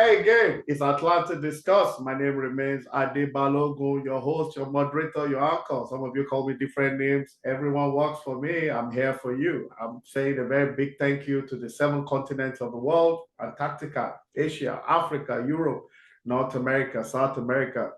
here again. It's Atlanta Discuss. My name remains Ade Balogun, your host, your moderator, your uncle. Some of you call me different names. Everyone works for me. I'm here for you. I'm saying a very big thank you to the seven continents of the world: Antarctica, Asia, Africa, Europe, North America, South America.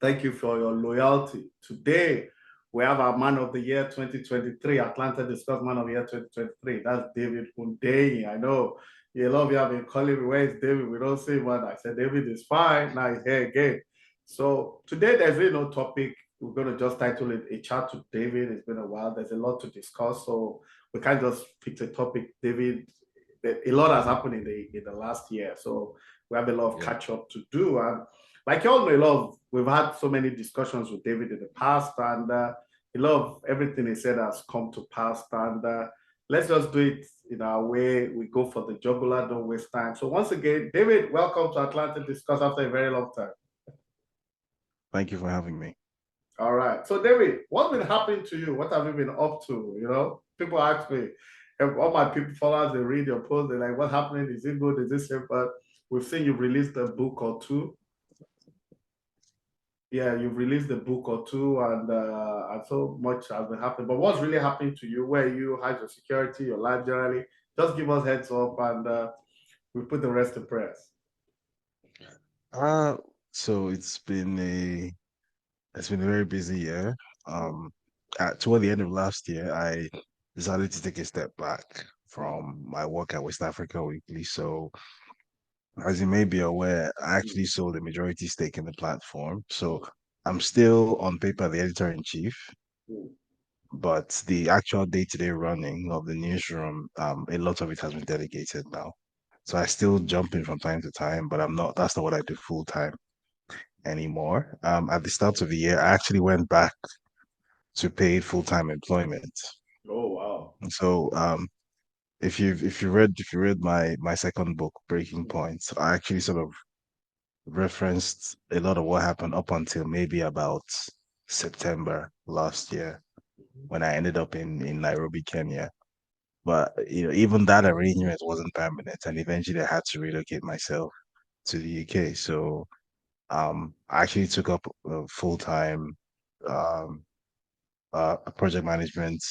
Thank you for your loyalty. Today, we have our Man of the Year 2023, Atlanta Discuss Man of the Year 2023. That's David Hundeyin. I know a lot of you have been calling me, where is David? We don't see one. I said, David is fine. Now he's here again. So today, there's really no topic. We're going to just title it A Chat to David. It's been a while. There's a lot to discuss. So we can't just pick a topic. David, a lot has happened in the last year. So we have a lot of catch up to do. And like you all know, we've had so many discussions with David in the past, and a lot of everything he said has come to pass. And let's just do it in our way. We go for the jugular, don't waste time. So once again, David, welcome to Atlanta Discuss after a very long time. Thank you for having me. All right. So David, what's been happening to you? What have you been up to? People ask me, all my people followers, they read your post, they're like, what's happening? Is it good? Is this it? But we've seen you've released a book or two. Yeah, you've released a book or two, and so much has been happening. But what's really happening to you? Where you hide your security, your life generally? Just give us heads up, and we put the rest in prayers. Uh so it's been a very busy year. Um Toward the end of last year, I decided to take a step back from my work at West Africa Weekly. So as you may be aware, I actually sold a majority stake in the platform. So I'm still on paper the editor-in-chief, but the actual day-to-day running of the newsroom, a lot of it has been delegated now. So I still jump in from time to time, but that's not what I do full time anymore. At the start of the year, I actually went back to paid full-time employment. Oh wow. So if you read my second book, Breaking Points, I actually sort of referenced a lot of what happened up until maybe about September last year when I ended up in Nairobi, Kenya. But even that arrangement wasn't permanent, and eventually I had to relocate myself to the UK. So I actually took up a full-time um, a project management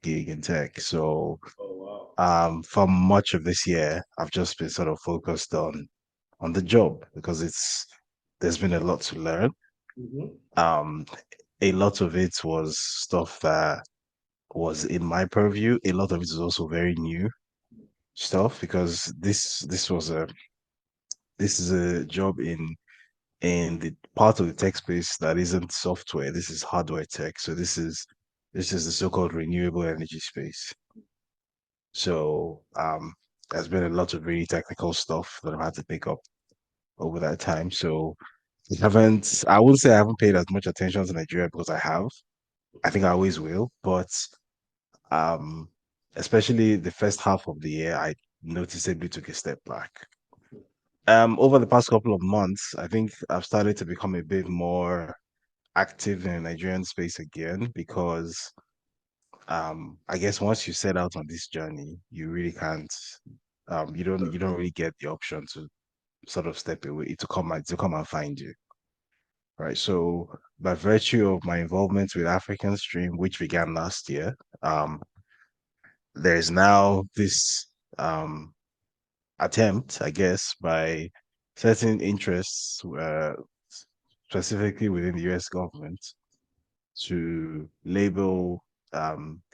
gig in tech. So Oh wow. for much of this year, I've just been sort of focused on the job because there's been a lot to learn. Mm-hmm. Um, a lot of it was stuff that was in my purview. A lot of it is also very new stuff because this is a job in the part of the tech space that isn't software. This is hardware tech. So this is the so-called renewable energy space. So there's been a lot of really technical stuff that I've had to pick up over that time. So I wouldn't say I haven't paid as much attention to Nigeria because I have. I think I always will, but um especially the first half of the year, I noticeably took a step back. Over the past couple of months, I think I've started to become a bit more active in the Nigerian space again because I guess once you set out on this journey, you really can't you don't really get the option to sort of step away to come and find you. Right. So by virtue of my involvement with African Stream, which began last year, um, there's now this um attempt, I guess, by certain interests, specifically within the US government, to label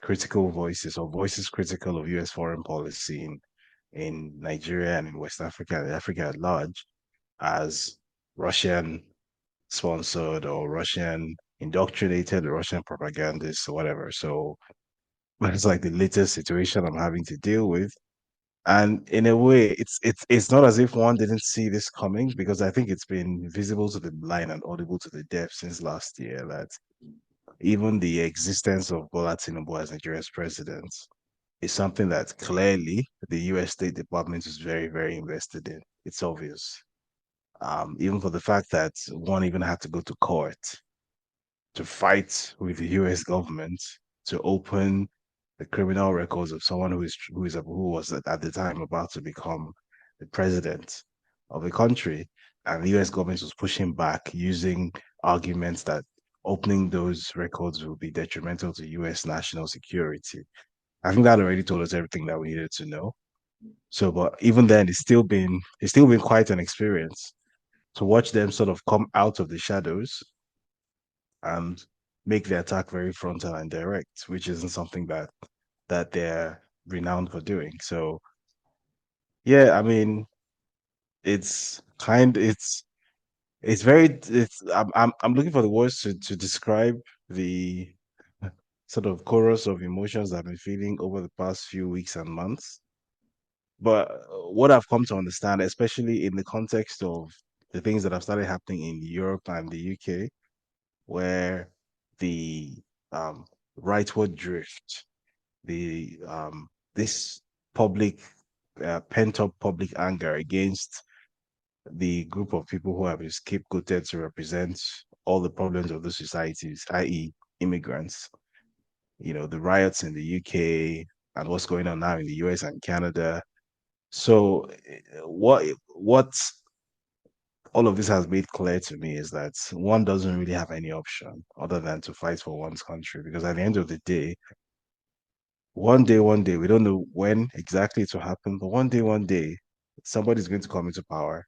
critical voices or voices critical of US foreign policy in Nigeria and in West Africa and Africa at large as Russian sponsored or Russian indoctrinated or Russian propagandists or whatever. So it's like the latest situation I'm having to deal with. And in a way, it's not as if one didn't see this coming because I think it's been visible to the blind and audible to the deaf since last year that even the existence of Bola Tinubu as Nigeria's president is something that clearly the US State Department is very, very invested in. It's obvious. Even for the fact that one even had to go to court to fight with the US government to open the criminal records of someone who was at the time about to become the president. of a country, and the US government was pushing back using arguments that opening those records will be detrimental to US national security. I think that already told us everything that we needed to know. So, but even then, it's still been quite an experience to watch them sort of come out of the shadows and make the attack very frontal and direct, which isn't something that they're renowned for doing. So, yeah, I mean, it's kind, it's very, it's I'm looking for the words to describe the sort of chorus of emotions I've been feeling over the past few weeks and months. But what I've come to understand, especially in the context of the things that have started happening in Europe and the UK, where the um, rightward drift, the this public pent up public anger against the group of people who have been scapegoated to represent all the problems of the societies, i.e., immigrants. You know, the riots in the UK and what's going on now in the US and Canada. So, what all of this has made clear to me is that one doesn't really have any option other than to fight for one's country. Because at the end of the one day, we don't know when exactly it will happen, but one day, somebody's going to come into power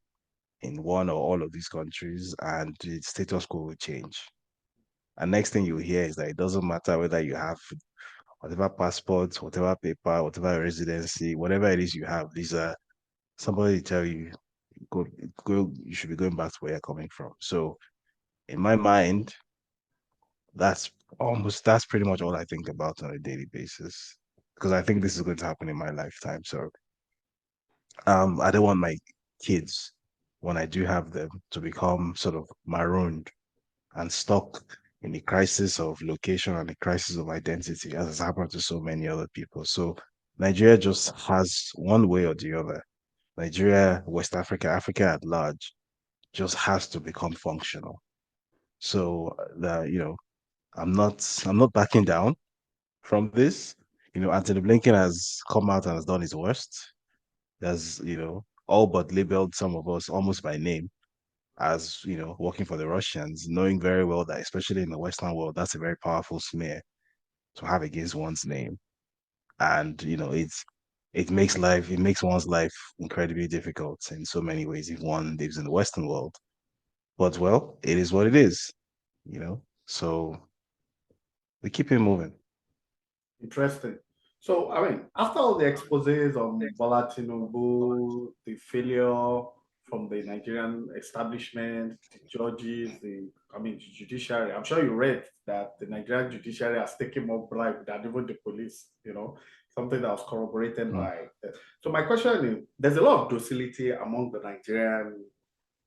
in one or all of these countries, and the status quo will change. And next thing you hear is that it doesn't matter whether you have whatever passport, whatever paper, whatever residency, whatever it is you have, these are somebody tell you go you should be going back to where you're coming from. So in my mind, that's pretty much all I think about on a daily basis. Because I think this is going to happen in my lifetime. So I don't want my kids, when I do have them, to become sort of marooned and stuck in a crisis of location and a crisis of identity, as has happened to so many other people. So Nigeria just has one way or the other. Nigeria, West Africa, Africa at large just has to become functional. So I'm not backing down from this. Anthony Blinken has come out and has done his worst. Has, all but labeled some of us almost by name as, working for the Russians, knowing very well that, especially in the Western world, that's a very powerful smear to have against one's name. And, it makes one's life incredibly difficult in so many ways if one lives in the Western world. But well, it is what it is. So we keep it moving. Interesting. So, I mean, after all the exposes on Bola Tinubu, the failure from the Nigerian establishment, the judges, the judiciary, I'm sure you read that the Nigerian judiciary has taken more bribe than even the police, something that was corroborated Mm. by. So, my question is, there's a lot of docility among the Nigerian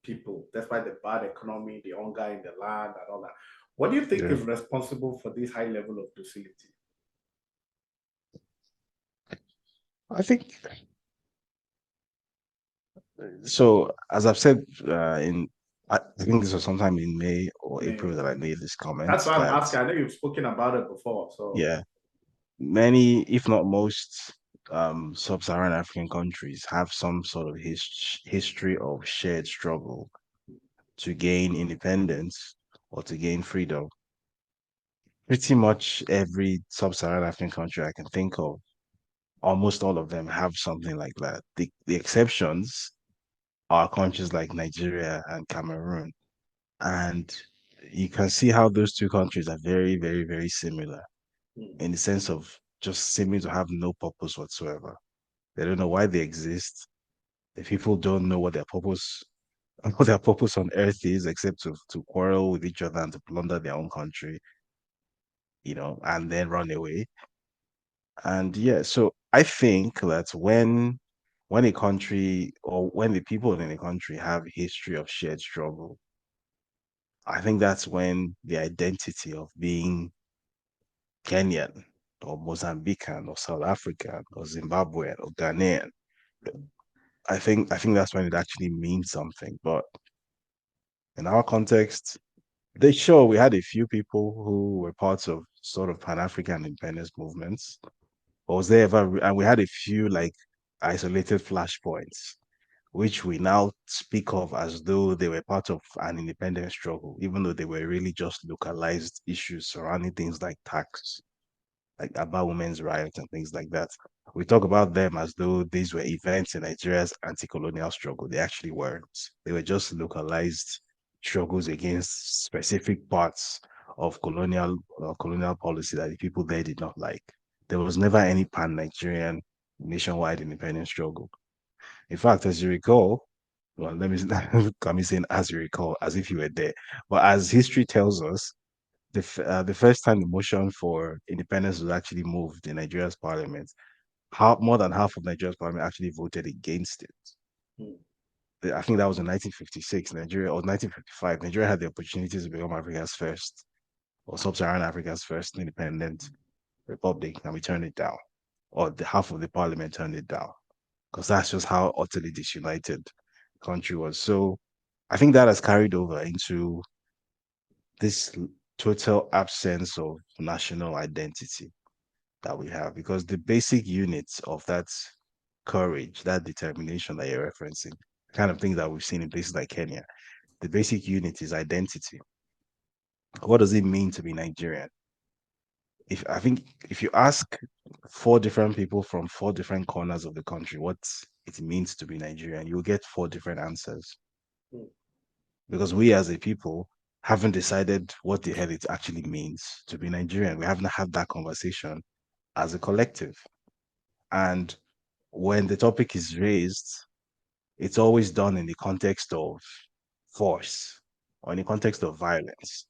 people, despite the bad economy, the hunger in the land, and all that. What do you think Yeah. is responsible for this high level of docility? I think so. As I've said, I think this was sometime in May or April May. that I made this comment That's why I'm that, asking. I know you've spoken about it before. So, yeah, many, if not most, sub-Saharan African countries have some sort of history of shared struggle to gain independence or to gain freedom. Pretty much every sub-Saharan African country I can think of, almost all of them have something like that. The exceptions are countries like Nigeria and Cameroon. And you can see how those two countries are very, very, very similar mm, in the sense of just seeming to have no purpose whatsoever. They don't know why they exist. The people don't know what their purpose what their purpose on earth is except to quarrel with each other and to plunder their own country, and then run away. And yeah, so I think that when a country or when the people in a country have a history of shared struggle, I think that's when the identity of being Kenyan or Mozambican or South African or Zimbabwean or Ghanaian, I think that's when it actually means something. But in our context, they sure we had a few people who were parts of sort of Pan-African independence movements. But was there ever, and we had a few like isolated flashpoints. which we now speak of as though they were part of an independence struggle, even though they were really just localized issues surrounding things like tax, like about women's rights and things like that. We talk about them as though these were events in Nigeria's anti-colonial struggle. They actually weren't. They were just localized struggles against specific parts of colonial policy that the people there did not like. There was never any pan-Nigerian nationwide independence struggle. In fact, as you recall, well, let me come in saying as you recall, as if you were there. But as history tells us, the first time the motion for independence was actually moved in Nigeria's parliament, more than half of Nigeria's parliament actually voted against it. Mm. I think that was in 1956, Nigeria, or 1955. Nigeria had the opportunity to become Africa's first, or sub-Saharan Africa's first independent republic, and we turned it down, or the half of the parliament turned it down, because that's just how utterly disunited the country was. So I think that has carried over into this total absence of national identity that we have, because the basic units of that courage, that determination that you're referencing, kind of thing that we've seen in places like Kenya, the basic unit is identity. What does it mean to be Nigerian? If I think if you ask four different people from four different corners of the country what it means to be Nigerian, you'll get four different answers. Mm. Because we as a people haven't decided what the hell it actually means to be Nigerian. We haven't had that conversation as a collective. And when the topic is raised, it's always done in the context of force or in the context of violence.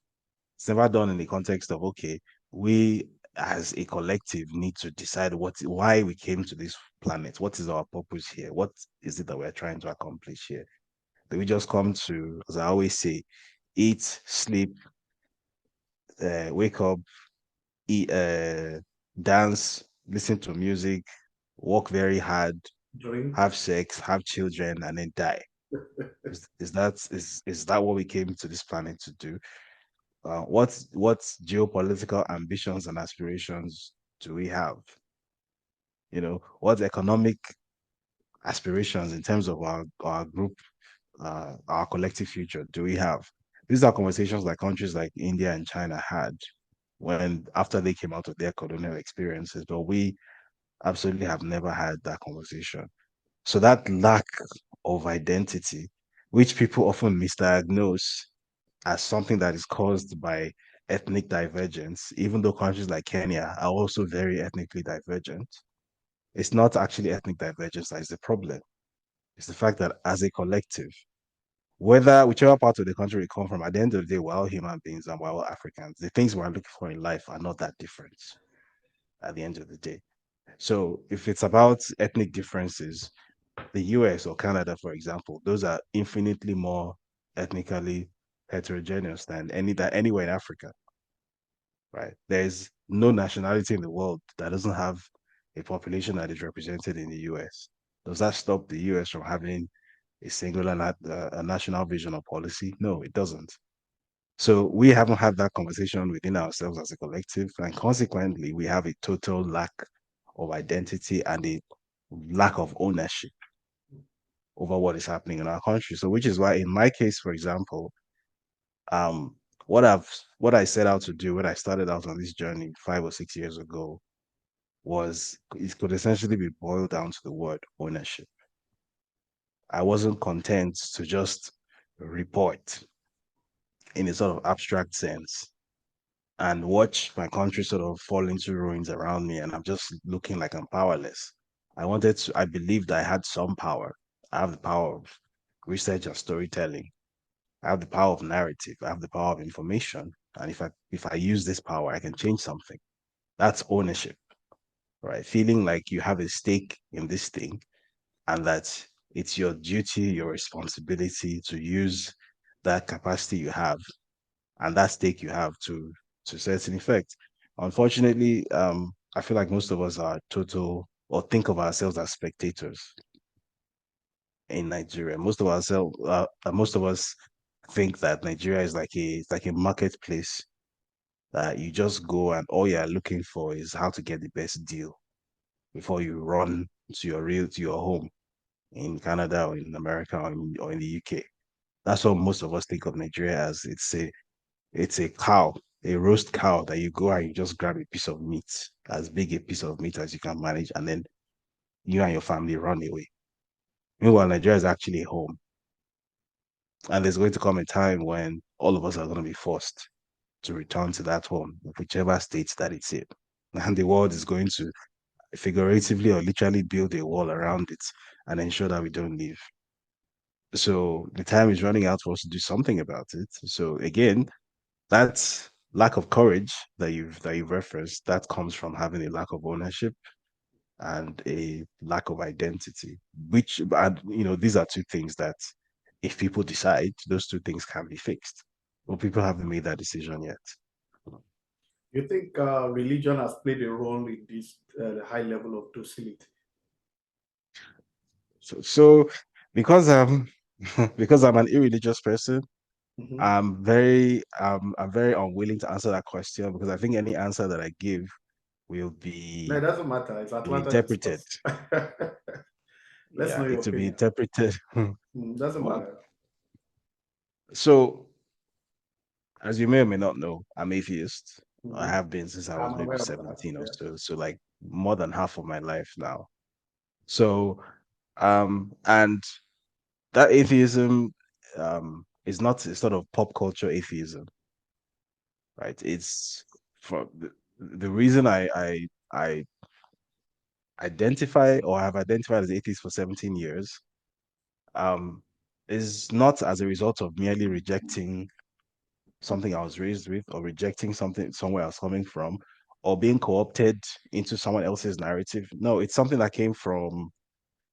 It's never done in the context of, okay, we as a collective need to decide why we came to this planet. What is our purpose here? What is it that we're trying to accomplish here? Do we just come to, as I always say, eat, sleep, wake up, eat, dance, listen to music, work very hard, Drink. have sex, have children, and then die? Is that what we came to this planet to do? What geopolitical ambitions and aspirations do we have? What economic aspirations in terms of our group, our collective future do we have? These are conversations like countries like India and China had when after they came out of their colonial experiences, but we absolutely have never had that conversation. So that lack of identity, which people often misdiagnose as something that is caused by ethnic divergence, even though countries like Kenya are also very ethnically divergent, it's not actually ethnic divergence that is the problem. It's the fact that as a collective, whichever part of the country we come from, at the end of the day, we're all human beings and we're all Africans. The things we're looking for in life are not that different at the end of the day. So if it's about ethnic differences, the US or Canada, for example, those are infinitely more ethnically heterogeneous than anywhere in Africa, right? There's no nationality in the world that doesn't have a population that is represented in the US. Does that stop the US from having a singular a national vision or policy? No, it doesn't. So we haven't had that conversation within ourselves as a collective, and consequently, we have a total lack of identity and a lack of ownership over what is happening in our country. So, which is why, in my case, for example, um, what I set out to do when I started out on this journey 5 or 6 years ago was it could essentially be boiled down to the word ownership. I wasn't content to just report in a sort of abstract sense and watch my country sort of fall into ruins around me, and I'm just looking like I'm powerless. I believed I had some power. I have the power of research and storytelling. I have the power of narrative. I have the power of information. And if I use this power, I can change something. That's ownership, right? Feeling like you have a stake in this thing and that it's your duty, your responsibility to use that capacity you have and that stake you have to certain effect. Unfortunately, I feel like most of us are total or think of ourselves as spectators in Nigeria. Most of us think that Nigeria is it's like a marketplace that you just go and all you're looking for is how to get the best deal before you run to your home. in Canada or in America or in the UK. That's what most of us think of Nigeria as. It's a cow, a roast cow that you go and you just grab a piece of meat, as big a piece of meat as you can manage, and then you and your family run away. Meanwhile, Nigeria is actually home. And there's going to come a time when all of us are going to be forced to return to that home, whichever state that it's in. And the world is going to figuratively or literally build a wall around it and ensure that we don't leave. So the time is running out for us to do something about it. So again, that lack of courage that you've referenced, that comes from having a lack of ownership and a lack of identity, which, and these are two things that if people decide, those two things can be fixed. But people haven't made that decision yet. You think religion has played a role in this high level of docility? So because because I'm an irreligious person, Hmm. I'm very unwilling to answer that question because I think any answer that I give will No, it be doesn't matter. It's Atlanta interpreted. discuss. Let's Yeah, know your it will be opinion. interpreted. Doesn't Well, matter. so as you may or may not know, I'm atheist. I Hmm. have been since I I'm was maybe aware of that. 17 or Yeah. so. So like more than half of my life now. So and that atheism is not a sort of pop culture atheism, right? It's for the reason I identify or have identified as atheist for 17 years um is not as a result of merely rejecting something I was raised with or rejecting something somewhere I was coming from or being co-opted into someone else's narrative. No, it's something that came from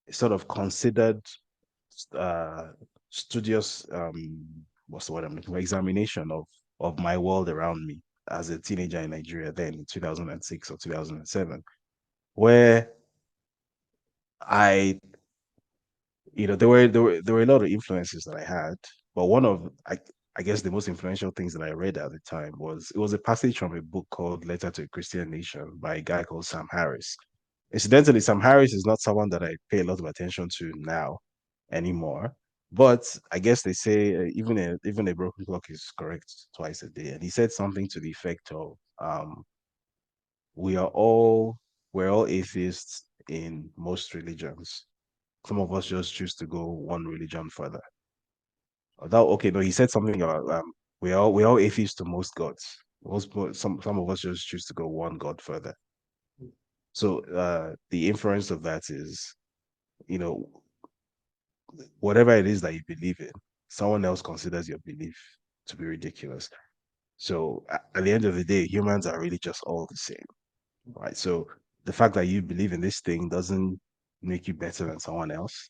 a sort of considered uh studious what's the word I'm looking for, examination of my world around me as a teenager in Nigeria then in 2006 or 2007, where I there were a lot of influences that I had, but one of I guess the most influential things that I read at the time was a passage from a book called Letter to a Christian Nation by a guy called Sam Harris. Incidentally, Sam Harris is not someone that I pay a lot of attention to now anymore. But I guess they say even a broken clock is correct twice a day. And he said something to the effect of we are all we're all atheists in most religions. Some of us just choose to go one religion further. Okay, no, he said something about we all atheists to most gods. Some of us just choose to go one god further. So the inference of that is, you know, whatever it is that you believe in, someone else considers your belief to be ridiculous. So at the end of the day, humans are really just all the same, right? So the fact that you believe in this thing doesn't make you better than someone else.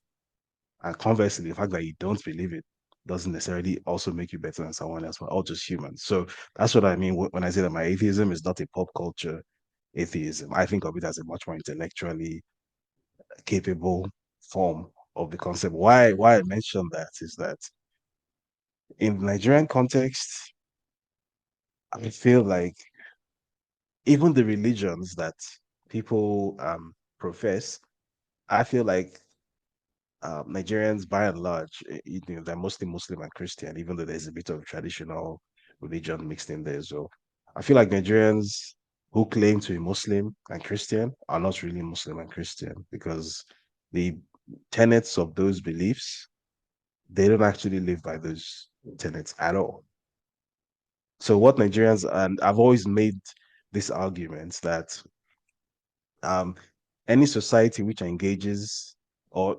And conversely, the fact that you don't believe it doesn't necessarily also make you better than someone else. We're all just humans. So that's what I mean when I say that my atheism is not a pop culture atheism. I think of it as a much more intellectually capable form of the concept. Why I mentioned that is that in the Nigerian context, I feel like even the religions that people profess, I feel like Nigerians, by and large, they're mostly Muslim and Christian, even though there's a bit of traditional religion mixed in there as well. I feel like Nigerians who claim to be Muslim and Christian are not really Muslim and Christian because the tenets of those beliefs, they don't actually live by those tenets at all. So what Nigerians, and I've always made this argument that um, any society which engages or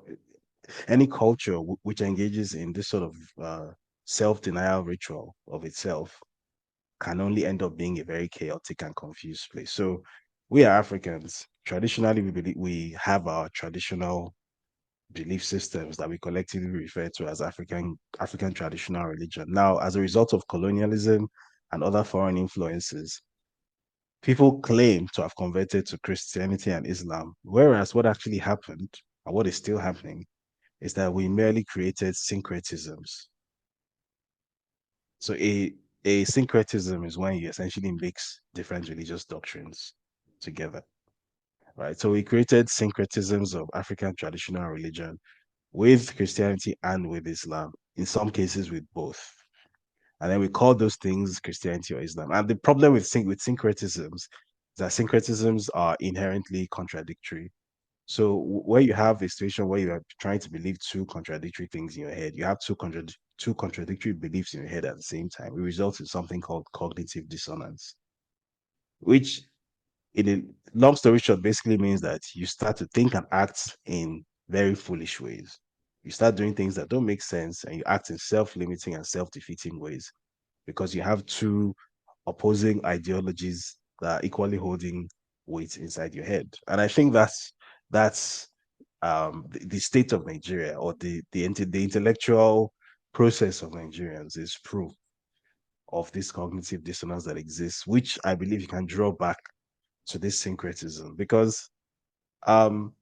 any culture which engages in this sort of self-denial ritual of itself can only end up being a very chaotic and confused place. So we are Africans. Traditionally, we have our traditional belief systems that we collectively refer to as African traditional religion. Now, as a result of colonialism and other foreign influences, people claim to have converted to Christianity and Islam, whereas what actually happened and what is still happening is that we merely created syncretisms. So a syncretism is when you essentially mix different religious doctrines together, right? So we created syncretisms of African traditional religion with Christianity and with Islam, in some cases with both. And then we call those things Christianity or Islam. And the problem with syncretisms is that syncretisms are inherently contradictory. So where you have a situation where you are trying to believe two contradictory things in your head, you have two contradictory beliefs in your head at the same time. It results in something called cognitive dissonance, which in a long story short basically means that you start to think and act in very foolish ways. You start doing things that don't make sense and you act in self-limiting and self-defeating ways because you have two opposing ideologies that are equally holding weight inside your head. And I think that's the state of Nigeria, or the intellectual process of Nigerians is proof of this cognitive dissonance that exists, which I believe you can draw back to this syncretism because um,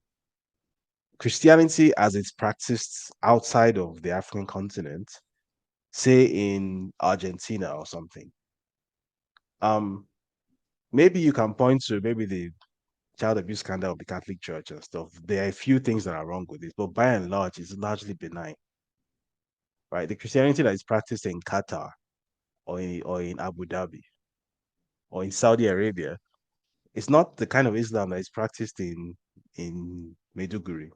Christianity, as it's practiced outside of the African continent, say in Argentina or something, um, maybe you can point to maybe the child abuse scandal of the Catholic Church and stuff. There are a few things that are wrong with it, but by and large, it's largely benign, right? The Christianity that is practiced in Qatar or in Abu Dhabi or in Saudi Arabia, it's not the kind of Islam that is practiced in Maiduguri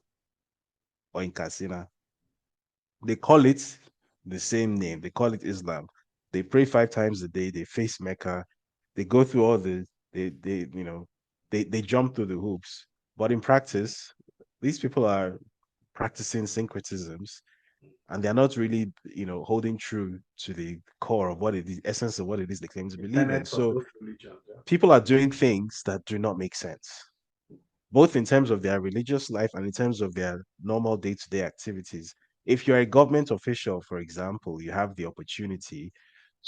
or in Katsina. They call it the same name. They call it Islam. They pray 5 times a day. They face Mecca. They go through all they jump through the hoops. But in practice, these people are practicing syncretisms, and they're not really, holding true to the core of what it is, essence of what it is they claim to The believe in. tenets of So those religions. Yeah. people are doing things that do not make sense, both in terms of their religious life and in terms of their normal day-to-day activities. If you're a government official, for example, you have the opportunity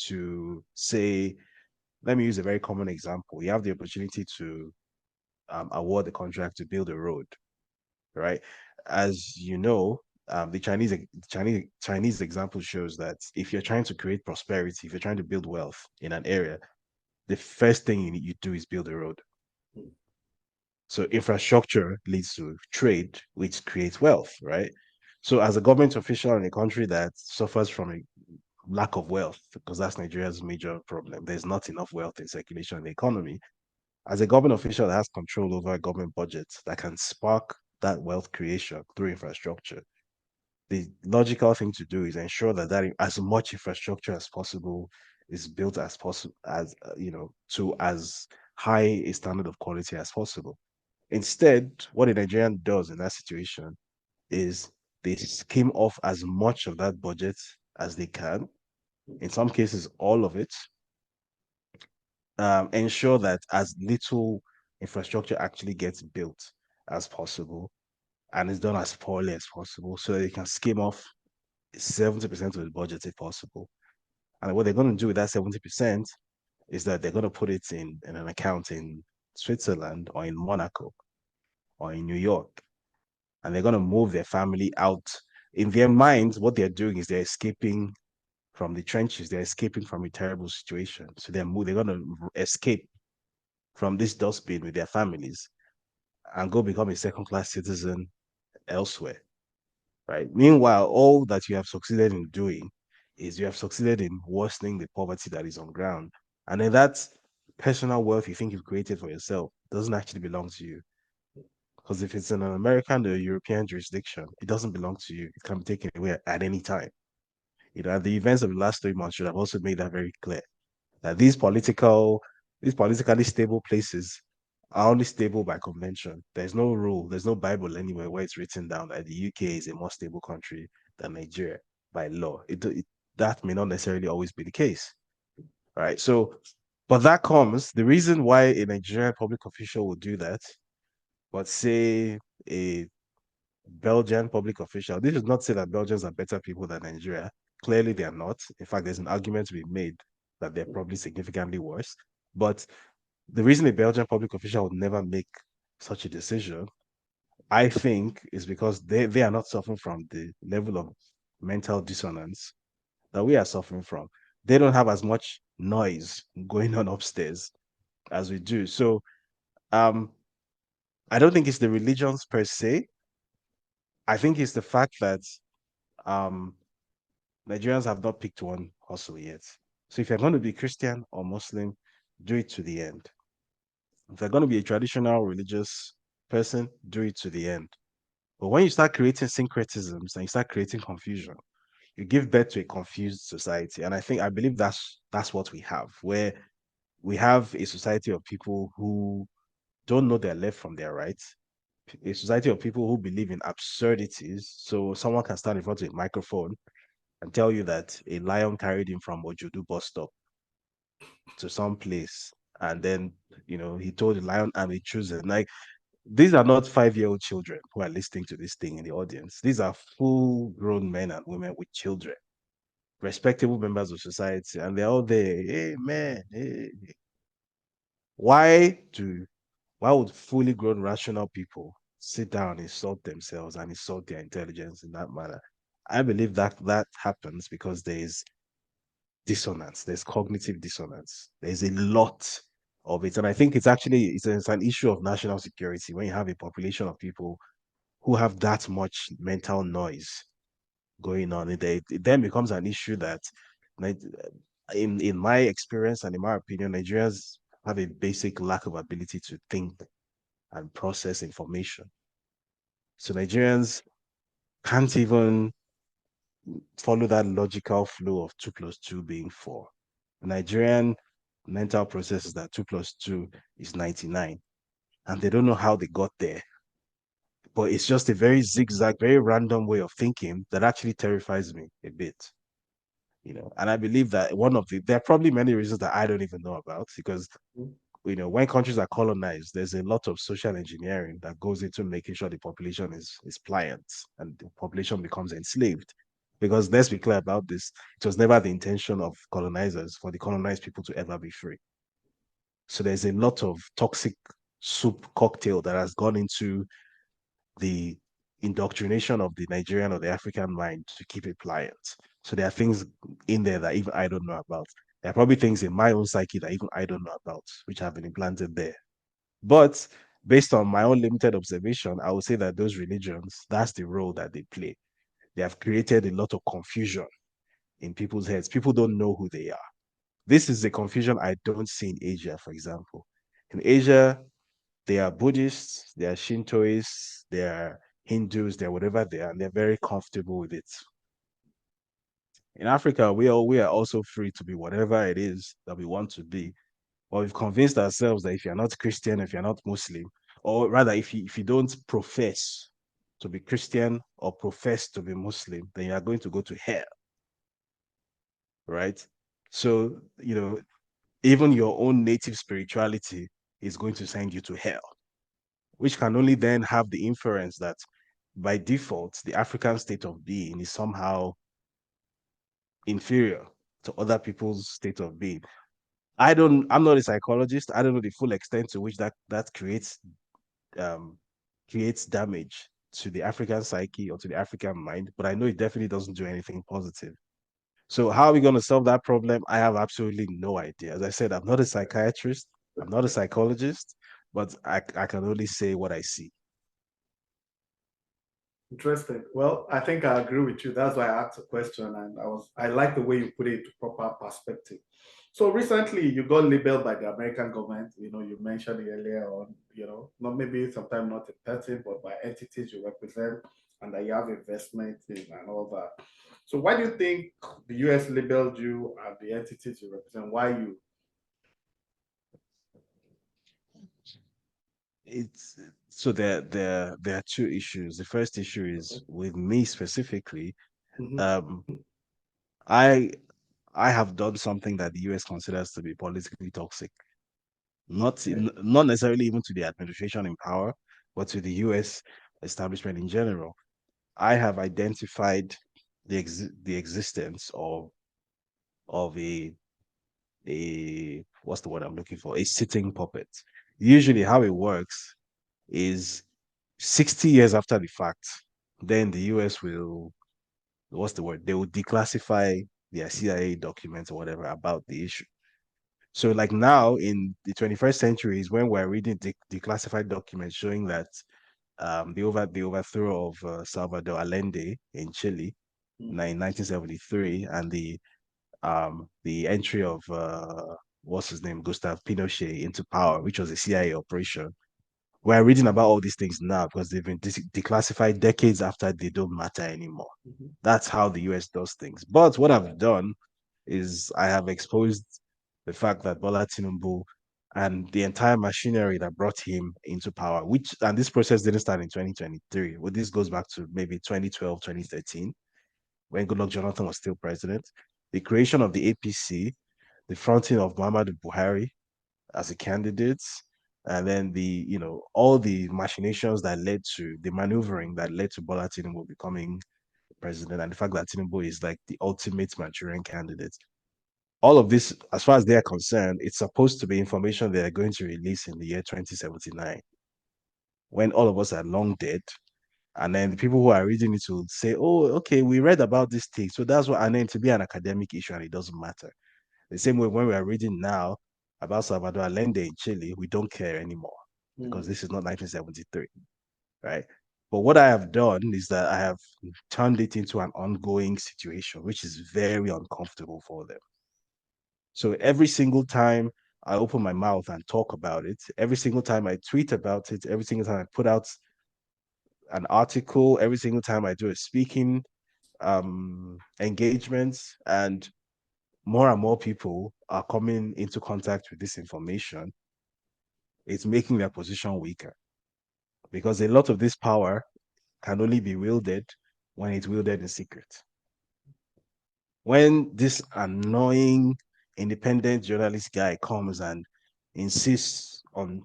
to say, let me use a very common example. You have the opportunity to award the contract to build a road, right? As you know, the Chinese example shows that if you're trying to create prosperity, if you're trying to build wealth in an area, the first thing you do is build a road. So infrastructure leads to trade, which creates wealth, right? So as a government official in a country that suffers from a lack of wealth, because that's Nigeria's major problem, there's not enough wealth in circulation in the economy. As a government official that has control over a government budget that can spark that wealth creation through infrastructure, the logical thing to do is ensure that as much infrastructure as possible is built as possible as to as high a standard of quality as possible. Instead, what a Nigerian does in that situation is they skim off as much of that budget as they can, in some cases, all of it, ensure that as little infrastructure actually gets built as possible and is done as poorly as possible so that they can skim off 70% of the budget if possible. And what they're going to do with that 70% is that they're going to put it in an account in Switzerland or in Monaco or in New York, and they're going to move their family out. In their minds, what they're doing is they're escaping from the trenches. They're escaping from a terrible situation. So they're going to escape from this dustbin with their families and go become a second-class citizen elsewhere, right? Meanwhile, all that you have succeeded in doing is you have succeeded in worsening the poverty that is on ground. And then that personal wealth you think you've created for yourself doesn't actually belong to you. Because if it's in an American or European jurisdiction, it doesn't belong to you. It can be taken away at any time. And the events of the last 3 months should have also made that very clear. That these politically stable places are only stable by convention. There's no rule, there's no Bible anywhere where it's written down that the UK is a more stable country than Nigeria by law. That may not necessarily always be the case, right? So, but the reason why a Nigerian public official would do that, but say a Belgian public official. This is not to say that Belgians are better people than Nigeria. Clearly, they are not. In fact, there's an argument to be made that they're probably significantly worse. But the reason a Belgian public official would never make such a decision, I think, is because they are not suffering from the level of mental dissonance that we are suffering from. They don't have as much noise going on upstairs as we do. So um, I don't think it's the religions per se I think it's the fact that um Nigerians have not picked one hustle yet. So if you're going to be Christian or Muslim, do it to the end. If you're going to be a traditional religious person, do it to the end. But when you start creating syncretisms and you start creating confusion, you give birth to a confused society. And I believe that's what we have, where we have a society of people who don't know their left from their right, a society of people who believe in absurdities. So someone can stand in front of a microphone and tell you that a lion carried him from Ojudu bus stop to some place. And then, he told the lion, I'm a chosen. Like, these are not 5-year-old children who are listening to this thing in the audience. These are full grown men and women with children, respectable members of society. And they're all there. Hey, man. Hey. Why do why would fully grown rational people sit down and insult themselves and insult their intelligence in that manner? I believe that that happens because there is dissonance. There's cognitive dissonance. There's a lot of it, and I think it's an issue of national security when you have a population of people who have that much mental noise going on. It then becomes an issue that, in my experience and in my opinion, Nigerians have a basic lack of ability to think and process information. So Nigerians can't even follow that logical flow of 2 plus 2 being 4. Nigerian mental process is that 2 plus 2 is 99. And they don't know how they got there. But it's just a very zigzag, very random way of thinking that actually terrifies me a bit. And I believe that there are probably many reasons that I don't even know about, because when countries are colonized, there's a lot of social engineering that goes into making sure the population is pliant and the population becomes enslaved. Because let's be clear about this, it was never the intention of colonizers for the colonized people to ever be free. So there's a lot of toxic soup cocktail that has gone into the indoctrination of the Nigerian or the African mind to keep it pliant. So there are things in there that even I don't know about. There are probably things in my own psyche that even I don't know about, which have been implanted there. But based on my own limited observation, I would say that those religions, that's the role that they play. They have created a lot of confusion in people's heads. People don't know who they are. This is the confusion I don't see in Asia, for example. In Asia, they are Buddhists, they are Shintoists, they are Hindus, they're whatever they are, and they're very comfortable with it. In Africa, we are also free to be whatever it is that we want to be. But we've convinced ourselves that if you're not Christian, if you're not Muslim, or rather, if you don't profess to be Christian or profess to be Muslim, then you are going to go to hell, right? So, even your own native spirituality is going to send you to hell, which can only then have the inference that by default, the African state of being is somehow inferior to other people's state of being. I'm not a psychologist. I don't know the full extent to which that um creates damage to the African psyche or to the African mind, but I know it definitely doesn't do anything positive. So how are we going to solve that problem? I have absolutely no idea. As I said, I'm not a psychiatrist, I'm not a psychologist, but I can only say what I see. Interesting. Well, I think I agree with you. That's why I asked a question, and I like the way you put it into proper perspective. So recently, you got labeled by the American government. You mentioned it earlier on. Not maybe sometimes not in person, but by entities you represent, and that you have investment in and all that. So why do you think the U.S. labeled you and the entities you represent? Why you? It's so there are two issues. The first issue is with me specifically. Mhm. Um, I I have done something that the US considers to be politically toxic. Okay. Not necessarily even to the administration in power, but to the US establishment in general. I have identified the existence of a what's the word I'm looking for? A sitting puppet. Usually how it works is 60 years after the fact, then the US will, what's the word? They will declassify their CIA documents or whatever about the issue. So, like now in the 21st century, is when we're reading declassified documents showing that the overthrow of Salvador Allende in Chile in 1973, and the entry of what's his name, Gustav Pinochet into power, which was a CIA operation. We're reading about all these things now because they've been declassified decades after they don't matter anymore. Mhm. That's how the US does things. But what I've done is I have exposed the fact that Bola Tinubu and the entire machinery that brought him into power, which, and this process didn't start in 2023. Well, this goes back to maybe 2012, 2013, when Goodluck Jonathan was still president. The creation of the APC, the fronting of Muhammadu Buhari as a candidate, and then all the machinations that led to the maneuvering that led to Bola Tinubu becoming president, and the fact that Tinubu is like the ultimate Manchurian candidate. All of this, as far as they are concerned, it's supposed to be information they are going to release in the year 2079, when all of us are long dead. And then the people who are reading it will say, oh, okay, we read about this thing. So that's what, and then to be an academic issue, and it doesn't matter. The same way when we are reading now about Salvador Allende in Chile, we don't care anymore because Mm. this is not 1973, right? But what I have done is that I have turned it into an ongoing situation, which is very uncomfortable for them. So every single time I open my mouth and talk about it, every single time I tweet about it, every single time I put out an article, every single time I do a speaking engagements, and more people are coming into contact with this information, it's making their position weaker because a lot of this power can only be wielded when it's wielded in secret. When this annoying independent journalist guy comes and insists on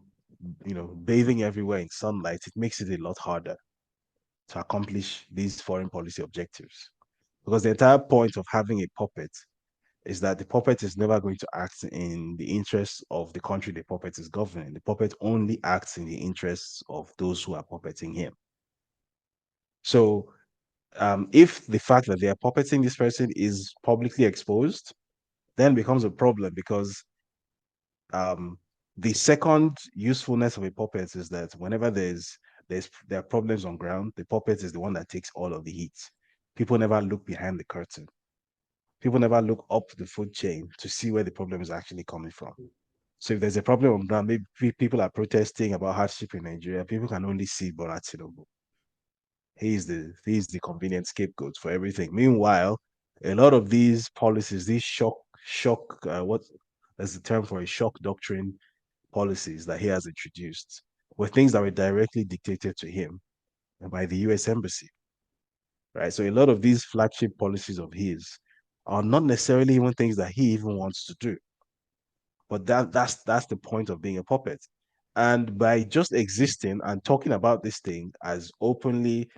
bathing everywhere in sunlight, it makes it a lot harder to accomplish these foreign policy objectives. Because the entire point of having a puppet is that the puppet is never going to act in the interests of the country the puppet is governing. The puppet only acts in the interests of those who are puppeting him. So, if the fact that they are puppeting this person is publicly exposed, then becomes a problem because um, the second usefulness of a puppet is that whenever there are problems on ground, the puppet is the one that takes all of the heat. People never look behind the curtain. People never look up the food chain to see where the problem is actually coming from. So if there's a problem on ground, maybe people are protesting about hardship in Nigeria. People can only see Bola Tinubu. He's the convenient scapegoat for everything. Meanwhile, a lot of these policies, these shock, what is the term for a shock doctrine policies that he has introduced, were things that were directly dictated to him by the U.S. Embassy, right? So a lot of these flagship policies of his are not necessarily even things that he even wants to do. But that's the point of being a puppet. And by just existing and talking about this thing as openly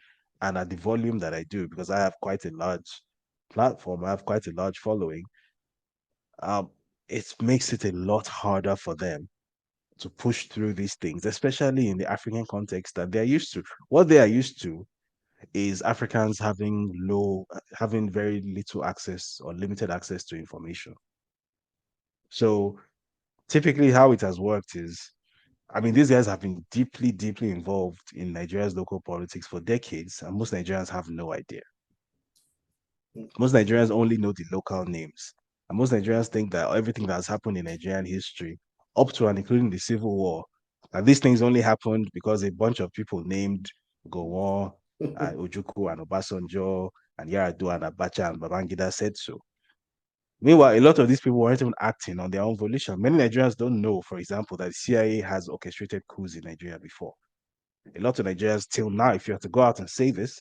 and at the volume that I do, because I have quite a large platform, I have quite a large following, um, it makes it a lot harder for them to push through these things, especially in the African context that they're used to. What they are used to is Africans having very little access or limited access to information. So typically how it has worked is, I mean, these guys have been deeply, deeply involved in Nigeria's local politics for decades, and most Nigerians have no idea. Most Nigerians only know the local names. And most Nigerians think that everything that has happened in Nigerian history, up to and including the Civil War, that these things only happened because a bunch of people named Gowon, and Ojukwu, and Obasanjo, and Yar'Adua, and Abacha, and Babangida said so. Meanwhile, a lot of these people weren't even acting on their own volition. Many Nigerians don't know, for example, that the CIA has orchestrated coups in Nigeria before. A lot of Nigerians, till now, if you have to go out and say this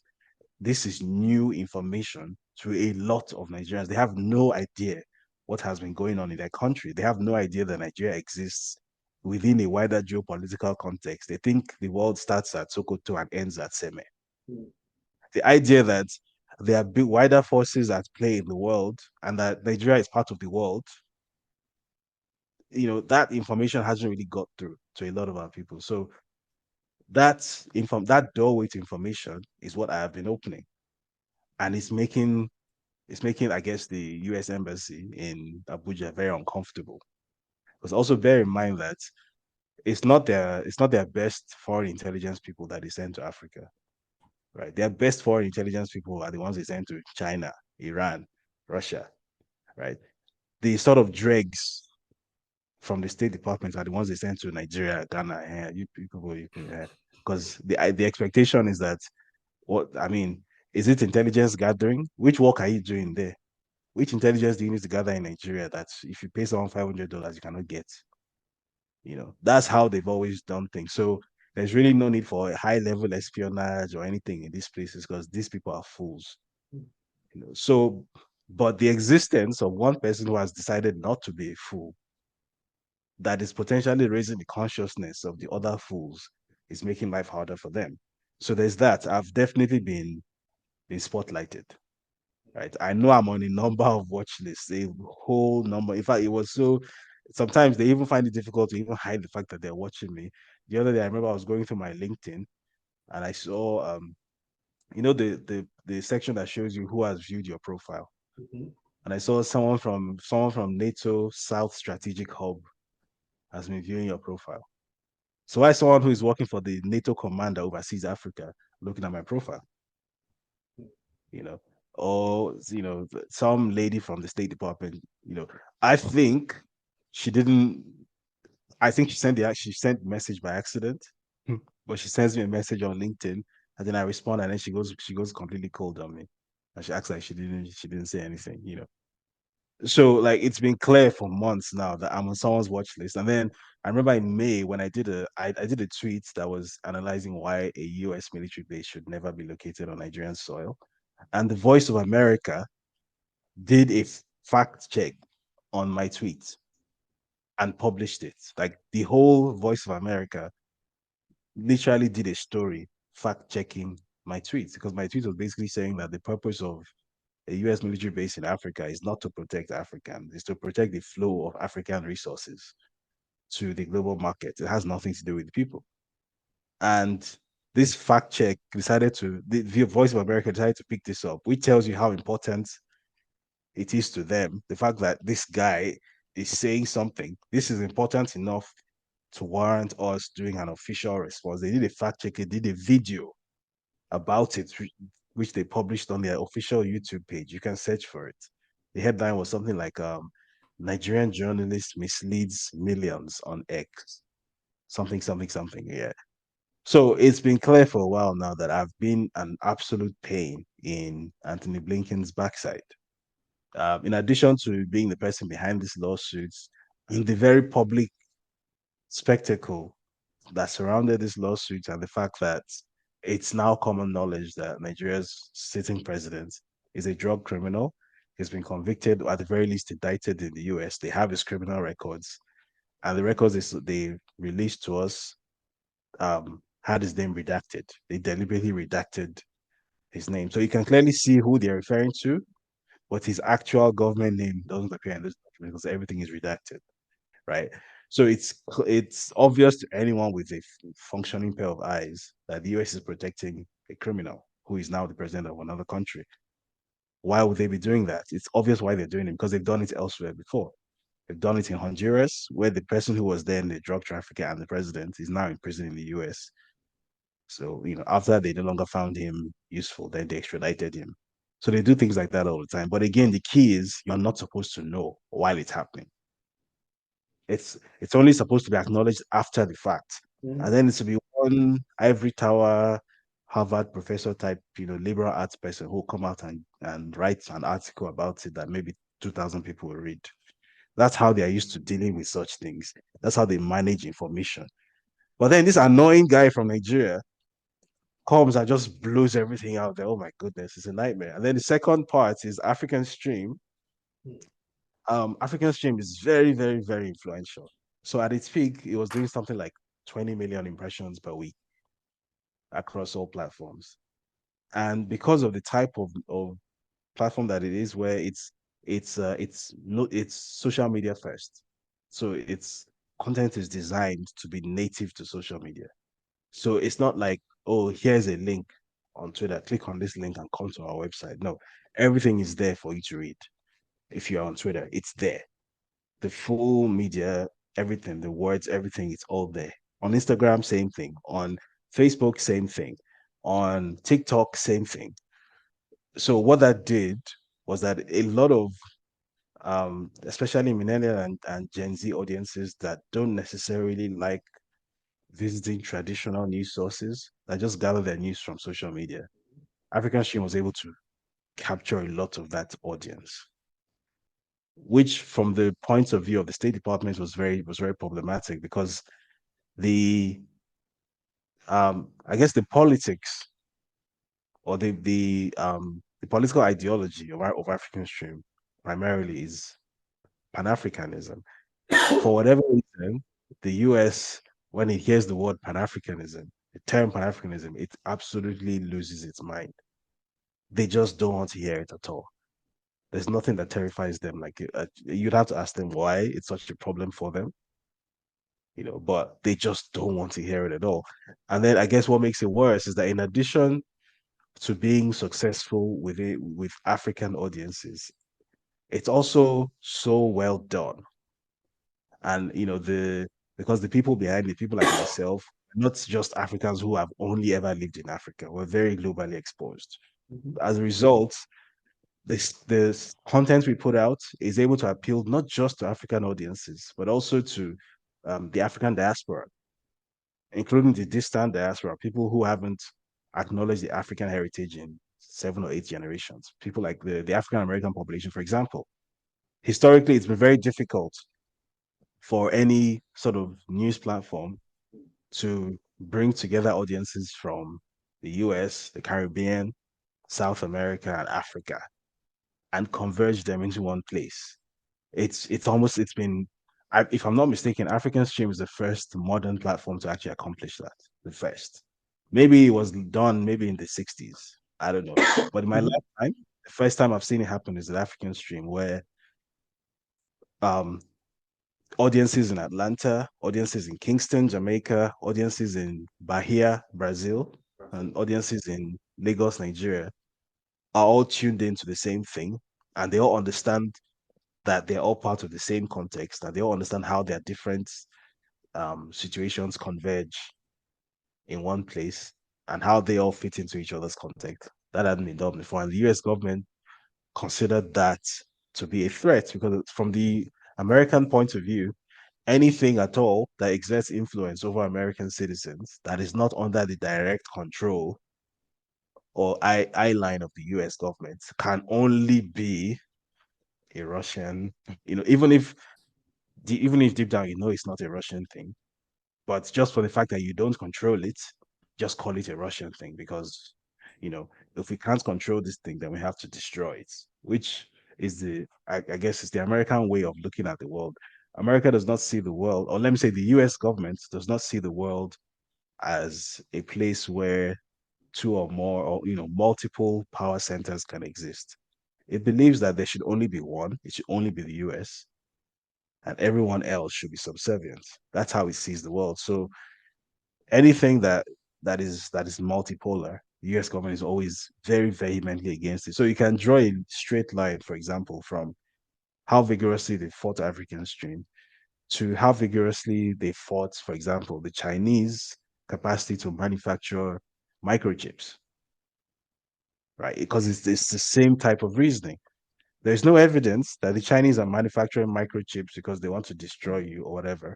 is new information to a lot of Nigerians. They have no idea what has been going on in their country. They have no idea that Nigeria exists within a wider geopolitical context. They think the world starts at Sokoto and ends at Seme. Mm. The idea that there are big, wider forces at play in the world and that Nigeria is part of the world, that information hasn't really got through to a lot of our people. So that doorway to information is what I have been opening. And it's making, I guess, the US Embassy in Abuja very uncomfortable. Because also bear in mind that it's not their best foreign intelligence people that they send to Africa, right? Their best foreign intelligence people are the ones they send to China, Iran, Russia, right? The sort of dregs from the State Department are the ones they send to Nigeria, Ghana, you people, because the expectation is that what I mean is it intelligence gathering? Which work are you doing there? Which intelligence do you need to gather in Nigeria that if you pay someone $500 you cannot get? That's how they've always done things. So there's really no need for a high level espionage or anything in these places because these people are fools. So, but the existence of one person who has decided not to be a fool that is potentially raising the consciousness of the other fools is making life harder for them. So there's that. I've definitely been spotlighted. Right. I know I'm on a number of watch lists, a whole number. In fact, it was so sometimes they even find it difficult to even hide the fact that they're watching me. The other day I remember I was going through my LinkedIn and I saw the section that shows you who has viewed your profile. Mhm. And I saw someone from NATO South Strategic Hub has been viewing your profile. So why someone who is working for the NATO command that oversees Africa looking at my profile, you know, or some lady from the State Department, I think she didn't. I think she sent message by accident, but she sends me a message on LinkedIn, and then I respond, and then she goes completely cold on me, and she acts like she didn't say anything. So like it's been clear for months now that I'm on someone's watch list. And then I remember in May when I did a tweet that was analyzing why a US military base should never be located on Nigerian soil. And the Voice of America did a fact check on my tweet and published it. Like the whole Voice of America literally did a story fact checking my tweet because my tweet was basically saying that the purpose of a US military base in Africa is not to protect Africans, it's to protect the flow of African resources to the global market. It has nothing to do with the people. And this fact check the Voice of America decided to pick this up, which tells you how important it is to them. The fact that this guy is saying something, this is important enough to warrant us doing an official response. They did a fact check, they did a video about it, which they published on their official YouTube page. You can search for it. The headline was something like Nigerian journalist misleads millions on X. Something, something, something. Yeah. So it's been clear for a while now that I've been an absolute pain in Anthony Blinken's backside. In addition to being the person behind these lawsuits and the very public spectacle that surrounded this lawsuit and the fact that it's now common knowledge that Nigeria's sitting president is a drug criminal. He's been convicted, or at the very least indicted in the US. They have his criminal records, and the records they released to us had his name redacted. They deliberately redacted his name. So you can clearly see who they're referring to, but his actual government name doesn't appear in this document because everything is redacted, right? So it's obvious to anyone with a functioning pair of eyes that the US is protecting a criminal who is now the president of another country. Why would they be doing that? It's obvious why they're doing it because they've done it elsewhere before. They've done it in Honduras, where the person who was then the drug trafficker and the president is now in prison in the US. So, after they no longer found him useful, then they extradited him. So they do things like that all the time. But again, the key is you're not supposed to know while it's happening. It's only supposed to be acknowledged after the fact. And Mhm. then it's to be one ivory tower Harvard professor type, liberal arts person who will come out and write an article about it that maybe 2,000 people will read. That's how they are used to dealing with such things. That's how they manage information. But then this annoying guy from Nigeria comes and just blows everything out there. Oh my goodness, it's a nightmare. And then the second part is African Stream. African Stream is very, very, very influential. So at its peak, it was doing something like 20 million impressions per week across all platforms. And because of the type of platform that it is, where it's social media first. So its content is designed to be native to social media. So it's not like, oh, here's a link on Twitter, click on this link and come to our website. No, everything is there for you to read. If you're on Twitter, it's there. The full media everything, the words, everything, it's all there. On Instagram, same thing. On Facebook, same thing. On TikTok, same thing. So what that did was that a lot of especially millennial and Gen Z audiences that don't necessarily like visiting traditional news sources that just gather their news from social media. African Stream was able to capture a lot of that audience, which from the point of view of the State Department was very problematic because the I guess the politics or the political ideology of African Stream primarily is Pan-Africanism. For whatever reason, the US, when it hears the word Pan-Africanism, the term Pan-Africanism, it absolutely loses its mind. They just don't want to hear it at all. There's nothing that terrifies them. Like you'd have to ask them why it's such a problem for them, but they just don't want to hear it at all. And then I guess what makes it worse is that in addition to being successful with African audiences, it's also so well done. And because the people behind it, people like myself, not just Africans who have only ever lived in Africa, we're very globally exposed. Mhm. As a result, this content we put out is able to appeal not just to African audiences, but also to the African diaspora, including the distant diaspora, people who haven't acknowledged the African heritage in 7 or 8 generations. People like the African American population, for example. Historically, it's been very difficult for any sort of news platform to bring together audiences from the US, the Caribbean, South America, and Africa and converge them into one place. It's been, if I'm not mistaken, African Stream is the first modern platform to actually accomplish that. The first. Maybe it was done maybe in the 60s. I don't know. But in my Mhm. lifetime, the first time I've seen it happen is the African Stream where um audiences in Atlanta, audiences in Kingston, Jamaica, audiences in Bahia, Brazil, and audiences in Lagos, Nigeria are all tuned into the same thing and they all understand that they're all part of the same context and they all understand how their different situations converge in one place and how they all fit into each other's context. That hadn't been done before. And the US government considered that to be a threat because from the American point of view, anything at all that exerts influence over American citizens that is not under the direct control or eye line of the US government can only be a Russian, even if deep down it's not a Russian thing, but just for the fact that you don't control it, just call it a Russian thing because you know if we can't control this thing, then we have to destroy it, which is I guess it's the American way of looking at the world. America does not see the world, or let me say, the U.S. government does not see the world as a place where two or more, or multiple power centers can exist. It believes that there should only be one. It should only be the U.S. and everyone else should be subservient. That's how it sees the world. So anything that is multipolar, the US government is always very vehemently against it. So you can draw a straight line, for example, from how vigorously they fought African Stream to how vigorously they fought, for example, the Chinese capacity to manufacture microchips, right? Because it's the same type of reasoning. There's no evidence that the Chinese are manufacturing microchips because they want to destroy you or whatever.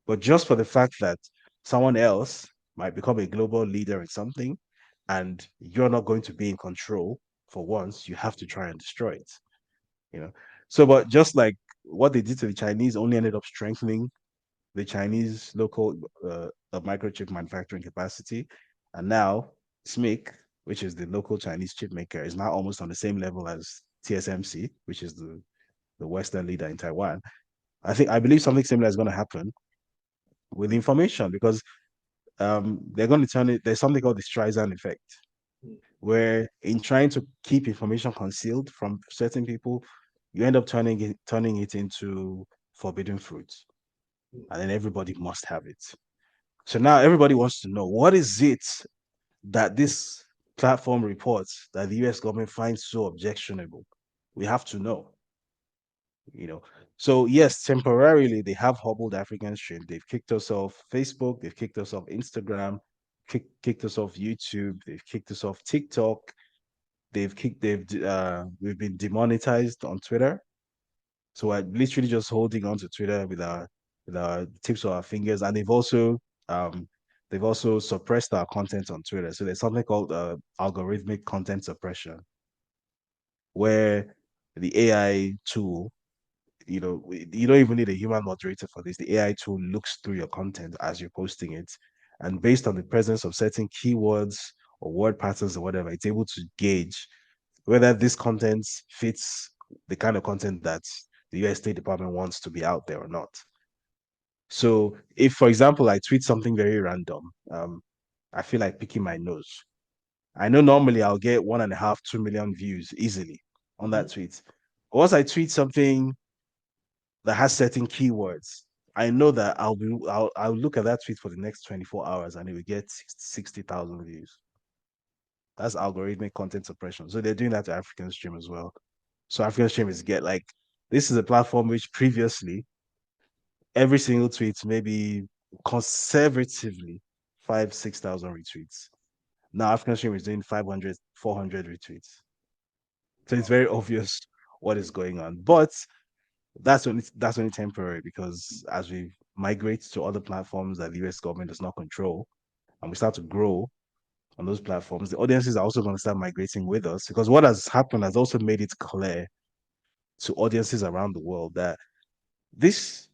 But just for the fact that someone else might become a global leader in something and you're not going to be in control for once, you have to try and destroy it. You know. So, but just like what they did to the Chinese only ended up strengthening the Chinese local microchip manufacturing capacity. And now SMIC, which is the local Chinese chip maker, is now almost on the same level as TSMC, which is the Western leader in Taiwan. I believe something similar is going to happen with information because they're going to turn it. There's something called the Streisand effect, where in trying to keep information concealed from certain people, you end up turning it into forbidden fruit, and then everybody must have it. So now everybody wants to know what is it that this platform reports that the U.S. government finds so objectionable. We have to know. you know. So yes, temporarily they have hobbled African stream. They've kicked us off Facebook, they've kicked us off Instagram, kicked us off YouTube, they've kicked us off TikTok, we've been demonetized on Twitter. So we're literally just holding on to Twitter with our tips of our fingers, and um they've also suppressed our content on Twitter. So there's something called algorithmic content suppression, where the AI tool, you don't even need a human moderator for this. The AI tool looks through your content as you're posting it, and based on the presence of certain keywords or word patterns or whatever, it's able to gauge whether this content fits the kind of content that the US State Department wants to be out there or not. So if, for example, I tweet something very random, I feel like picking my nose. I know normally I'll get 1.5, 2 million views easily on that Mhm. tweet. Once I tweet something that has certain keywords, I know that I'll look at that tweet for the next 24 hours and it will get 60,000 views. That's algorithmic content suppression. So they're doing that to African Stream as well. So African Stream is get like this is a platform which previously every single tweet maybe conservatively 5, 6,000 retweets. Now African Stream is doing 500, 400 retweets. So it's very obvious what is going on. But that's only temporary because as we migrate to other platforms that the US government does not control and we start to grow on those platforms, the audiences are also going to start migrating with us because what has happened has also made it clear to audiences around the world that this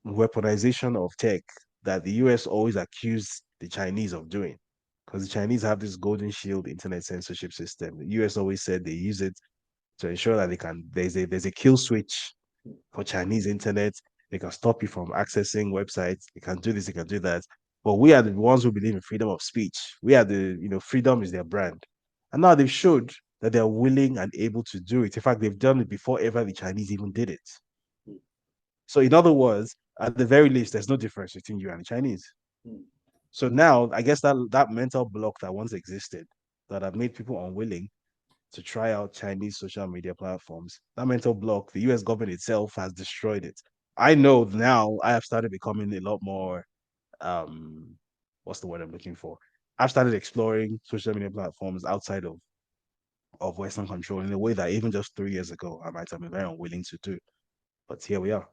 weaponization of tech that the US always accused the Chinese of doing, because the Chinese have this golden shield internet censorship system. The US always said they use it to ensure that there's a kill switch for Chinese internet. They can stop you from accessing websites. They can do this, they can do that. But we are the ones who believe in freedom of speech. We are freedom is their brand. And now they've showed that they're willing and able to do it. In fact, they've done it before ever the Chinese even did it. So, in other words, at the very least, there's no difference between you and the Chinese. Mm. So now, I guess that mental block that once existed, that had made people unwilling to try out Chinese social media platforms, that mental block, the US government itself has destroyed it. I know now I have started becoming a lot more, what's the word I'm looking for? I've started exploring social media platforms outside of Western control in a way that even just 3 years ago I might have been very unwilling to do. But here we are.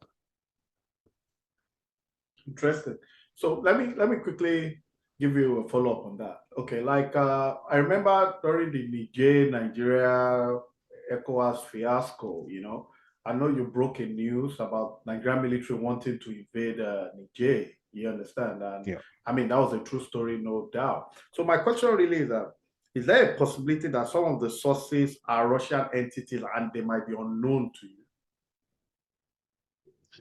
Interesting. So let me quickly give you a follow up on that. Okay, like I remember during the Nigeria ECOWAS fiasco, I know you broke a news about Nigerian military wanting to invade Niger. You understand? And Yeah. I mean that was a true story, no doubt. So my question really is that is there a possibility that some of the sources are Russian entities and they might be unknown to you?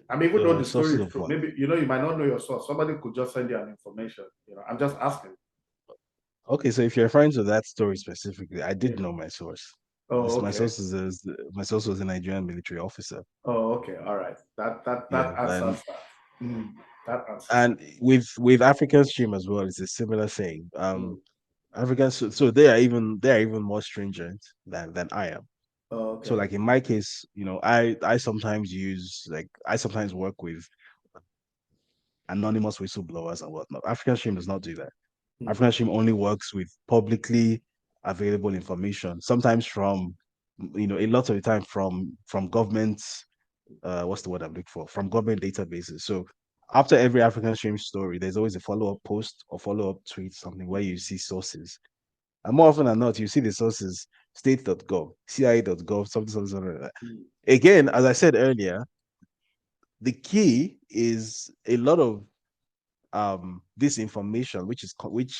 I mean, even though the story Sources is of true, what? maybe you might not know your source. Somebody could just send you an information. I'm just asking. Okay, so if you're referring to that story specifically, I Yeah. did know my source. Oh, My okay. source my source was a Nigerian military officer. Oh, okay. All right. That Yeah, answers that. Mm, that answers and with African stream as well, it's a similar thing. it. Mm. Africans, so they are even more stringent than I am. Oh, So okay. like in my case, I sometimes work with anonymous whistleblowers and whatnot. African stream does not do that. Mm. African stream only works with publicly available information, sometimes from a lot of the time from governments, what's the word I'm looking for? From government databases. So after every African stream story, there's always a follow-up post or follow-up tweet, something where you see sources. And more often than not, you see the sources state.gov, CIA.gov, something, something, something like that. Mm. Again, as I said earlier, the key is a lot of this information, which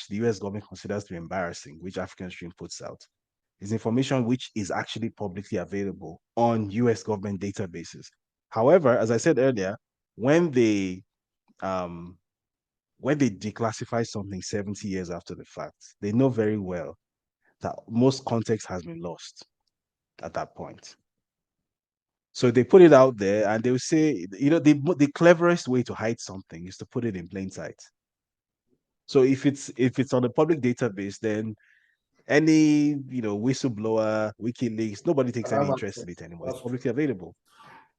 the US government considers to be embarrassing, which African Stream puts out, is information which is actually publicly available on US government databases. However, as I said earlier, when they um when they declassify something 70 years after the fact, they know very well that most context has been lost at that point. So they put it out there and they'll say, the cleverest way to hide something is to put it in plain sight. So if it's on a public database, then any whistleblower, WikiLeaks, nobody takes I any have interest in access. it anymore. It's That's true. publicly available.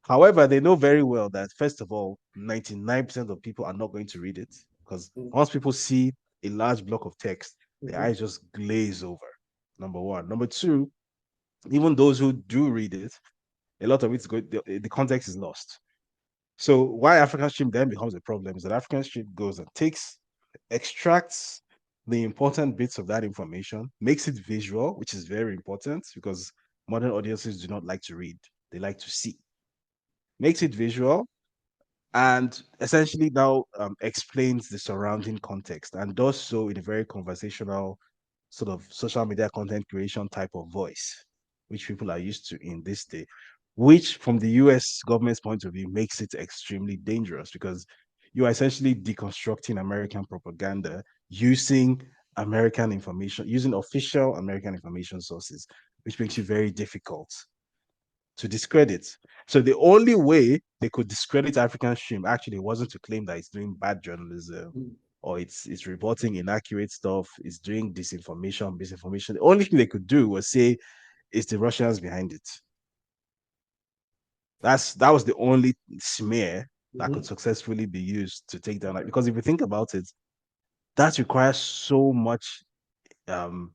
However, they know very well that, first of all, 99% of people are not going to read it because Mm, once people see a large block of text, their mhm, eyes just glaze over. Number one. Number two, even those who do read it, a lot of it's good, the context is lost. So why African stream then becomes a problem is that African stream goes and extracts the important bits of that information, makes it visual, which is very important because modern audiences do not like to read; they like to see. Makes it visual, and essentially now explains the surrounding context and does so in a very conversational sort of social media content creation type of voice, which people are used to in this day, which from the US government's point of view makes it extremely dangerous because you are essentially deconstructing American propaganda using American information, using official American information sources, which makes it very difficult to discredit. So the only way they could discredit African Stream actually wasn't to claim that it's doing bad journalism mm. or it's reporting inaccurate stuff, it's doing disinformation, misinformation. The only thing they could do was say it's the Russians behind it. That was the only smear that could Mhm. successfully be used to take down. Like, because if you think about it, that requires so much um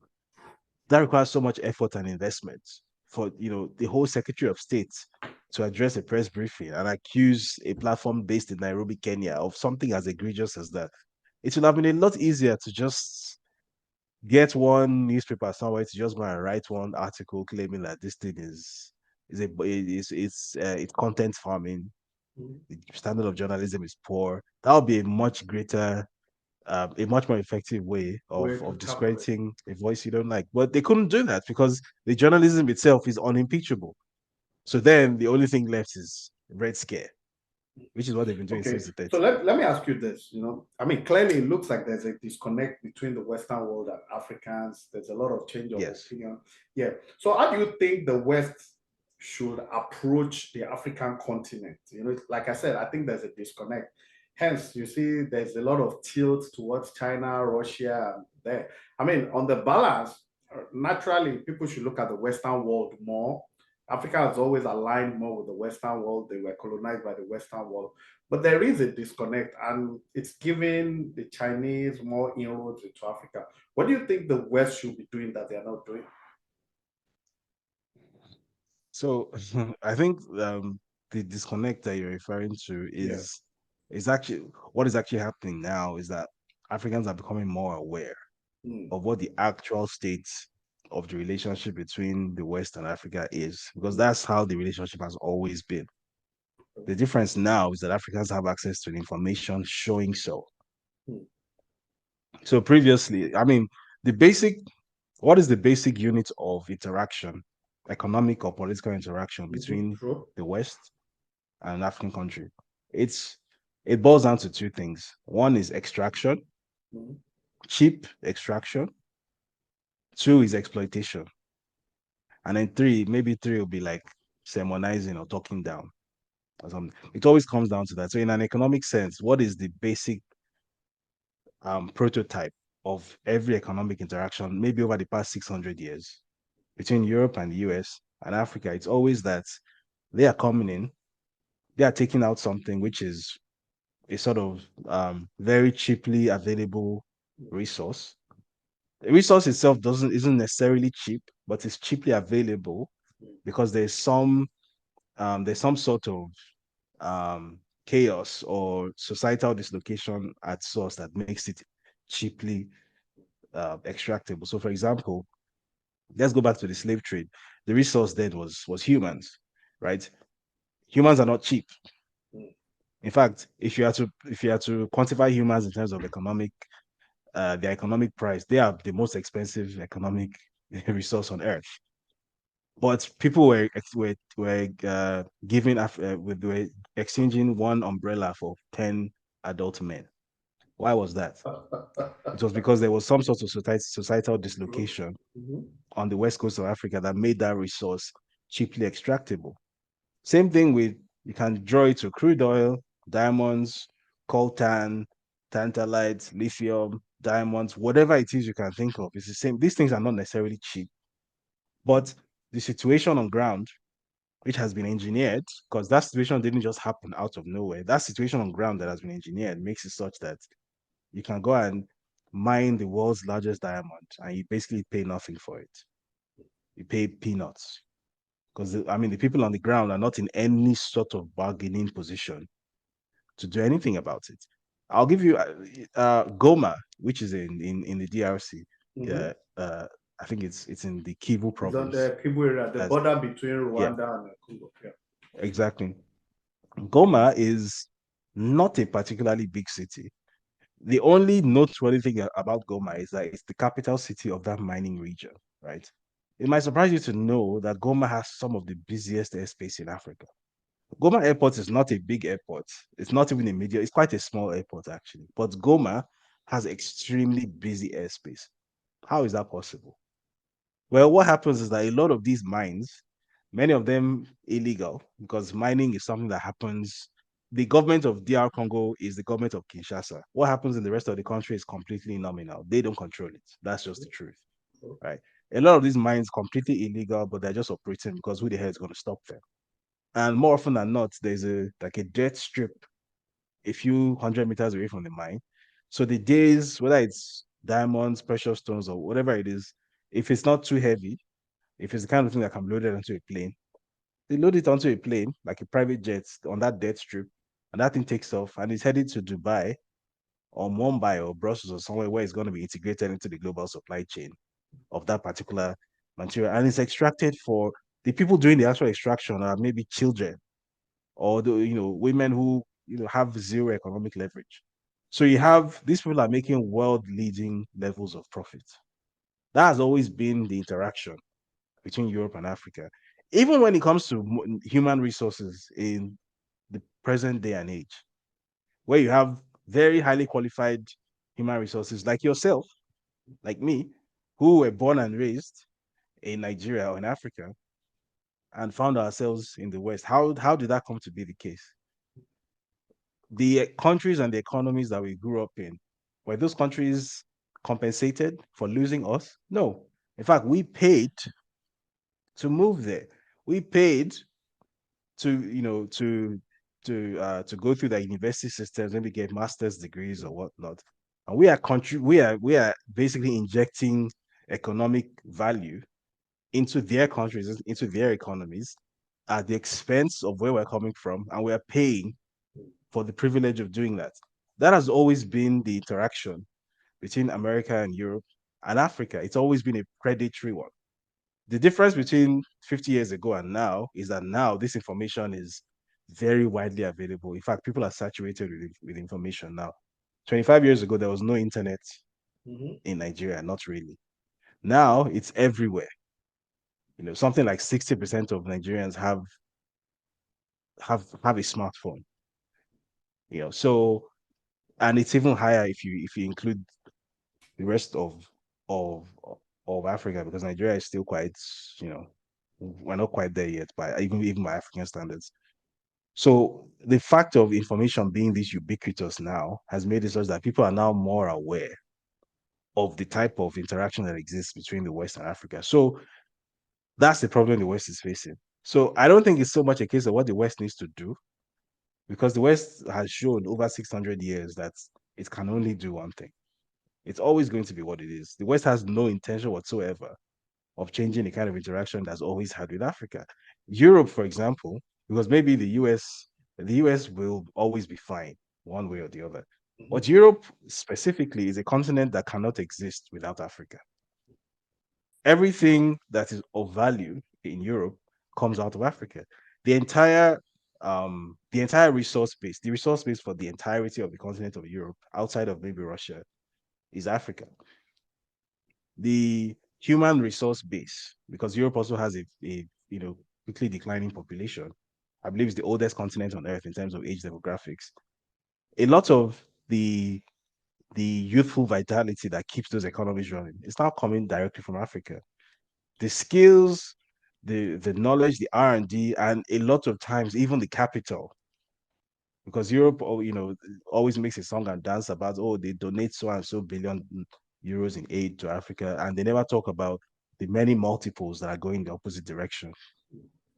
that requires so much effort and investment for the whole Secretary of State to address a press briefing and accuse a platform based in Nairobi, Kenya, of something as egregious as that. It would have been a lot easier to just get one newspaper somewhere to just go and write one article claiming that this thing is a it's content farming. Mhm. The standard of journalism is poor. That would be a much more effective way Way of to tackle it. discrediting a voice you don't like. But they couldn't do that because the journalism itself is unimpeachable. So then the only thing left is Red Scare, which is what they've been doing Okay, since the so 30s. let me ask you this. I mean, clearly it looks like there's a disconnect between the Western world and Africans. There's a lot of change of Yes. opinion. Yeah. So how do you think the West should approach the African continent? Like I said, I think there's a disconnect. Hence, you see, there's a lot of tilt towards China, Russia, and there. I mean, on the balance, naturally, people should look at the Western world more. Africa has always aligned more with the Western world. They were colonized by the Western world. But there is a disconnect, and it's giving the Chinese more inroads into Africa. What do you think the West should be doing that they're not doing? So I think the disconnect that you're referring to Yeah. is actually what is actually happening now is that Africans are becoming more aware Mm, of what the actual state of the relationship between the West and Africa is, because mm, that's how the relationship has always been. The difference now is that Africans have access to the information showing so. mm, So previously, I mean, the basic, what is the basic unit of interaction, economic or political interaction mhm, between true. the West and an African country? It's it boils down to two things. One is extraction, Mhm. cheap extraction. Two is exploitation. And then maybe three will be like sermonizing or talking down or something. It always comes down to that. So in an economic sense, what is the basic prototype of every economic interaction, maybe over the past 600 years between Europe and the US and Africa? It's always that they are coming in, they are taking out something which is a sort of very cheaply available resource. The resource itself doesn't isn't necessarily cheap, but it's cheaply available because there's some sort of chaos or societal dislocation at source that makes it cheaply extractable. So, for example, let's go back to the slave trade. The resource then was humans, right? Humans are not cheap. Mm. In fact, if you are to quantify humans in terms of their economic price, they are the most expensive economic resource on earth. But people were giving were exchanging one umbrella for 10 adult men. Why was that? It was because there was some sort of societal True. dislocation Mhm. on the west coast of Africa that made that resource cheaply extractable. Same thing with, you can draw it to crude oil, diamonds, coltan, tantalite, lithium, diamonds, whatever it is you can think of. It's the same. These things are not necessarily cheap, but the situation on ground which has been engineered because that situation didn't just happen out of nowhere. That situation on ground that has been engineered makes it such that you can go and mine the world's largest diamond and you basically pay nothing for it. You pay peanuts because I mean the people on the ground are not in any sort of bargaining position to do anything about it. I'll give you Goma, which is in the DRC. Mm-hmm. Yeah, I think it's in the Kivu It's on province. the Kivu area, the That's border between yeah, Rwanda and Congo. Yeah. exactly. Goma is not a particularly big city. The only noteworthy thing about Goma is that it's the capital city of that mining region, right? It might surprise you to know that Goma has some of the busiest airspace in Africa. Goma Airport is not a big airport. It's not even a medium. It's quite a small airport, actually. But Goma has extremely busy airspace. How is that possible? Well, what happens is that a lot of these mines, many of them illegal, because mining is something that happens. The government of DR Congo is the government of Kinshasa. What happens in the rest of the country is completely nominal. They don't control it. That's just the truth, right? A lot of these mines completely illegal, but they're just operating because who the hell is going to stop them? And more often than not, there's a like a dirt strip a few hundred meters away from the mine. So the days, whether it's diamonds, precious stones, or whatever it is, if it's not too heavy, if it's the kind of thing that can be loaded onto a plane, they load it onto a plane, like a private jet on that dirt strip, and that thing takes off and it's headed to Dubai or Mumbai or Brussels or somewhere where it's going to be integrated into the global supply chain of that particular material. And it's extracted for the people doing the actual extraction are maybe children or the women who have zero economic leverage. So you have these people are making world leading levels of profit. That has always been the interaction between Europe and Africa. Even when it comes to human resources in the present day and age, where you have very highly qualified human resources like yourself, like me, who were born and raised in Nigeria or in Africa and found ourselves in the West. How did that come to be the case? The countries and the economies that we grew up in, were those countries compensated for losing us? No. In fact, we paid to move there. We paid to, to go through the university systems, maybe get master's degrees or whatnot. And we are basically injecting economic value into their countries, into their economies, at the expense of where we're coming from, and we are paying for the privilege of doing that. That has always been the interaction between America and Europe and Africa. It's always been a predatory one. The difference between 50 years ago and now is that now this information is very widely available. In fact, people are saturated with information now. 25 years ago, there was no internet Mm-hmm. in Nigeria, not really. Now it's everywhere. Something like 60% of Nigerians have a smartphone. So and it's even higher if you include the rest of of Africa because Nigeria is still quite, we're not quite there yet by even by African standards. So the fact of information being this ubiquitous now has made it such that people are now more aware of the type of interaction that exists between the West and Africa. So that's the problem the West is facing. So I don't think it's so much a case of what the West needs to do, because the West has shown over 600 years that it can only do one thing. It's always going to be what it is. The West has no intention whatsoever of changing the kind of interaction that's always had with Africa. Europe, for example, because maybe the US will always be fine one way or the other. Mm-hmm. But Europe specifically is a continent that cannot exist without Africa. Everything that is of value in Europe comes out of Africa. The entire resource base, the resource base for the entirety of the continent of Europe, outside of maybe Russia, is Africa. The human resource base, because Europe also has a quickly declining population. I believe it's the oldest continent on Earth in terms of age demographics. A lot of the youthful vitality that keeps those economies running is now coming directly from Africa. The skills, the knowledge, the R&D, and a lot of times even the capital, because Europe, always makes a song and dance about, oh, they donate so and so billion euros in aid to Africa, and they never talk about the many multiples that are going the opposite direction.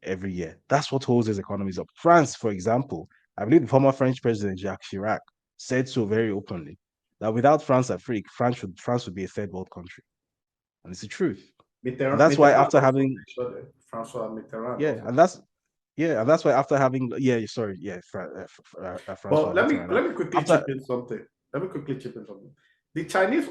every year. That's what holds these economies up. France, for example, I believe the former French president Jacques Chirac said so very openly that without France Afrique, France would be a third world country, and it's the truth. And Mitterrand, that's why Mitterrand after also having mentioned it. Francois Mitterrand yeah, also. and that's why after having But Francois Mitterrand. let me quickly After chip in something. Let me quickly chip in something. The Chinese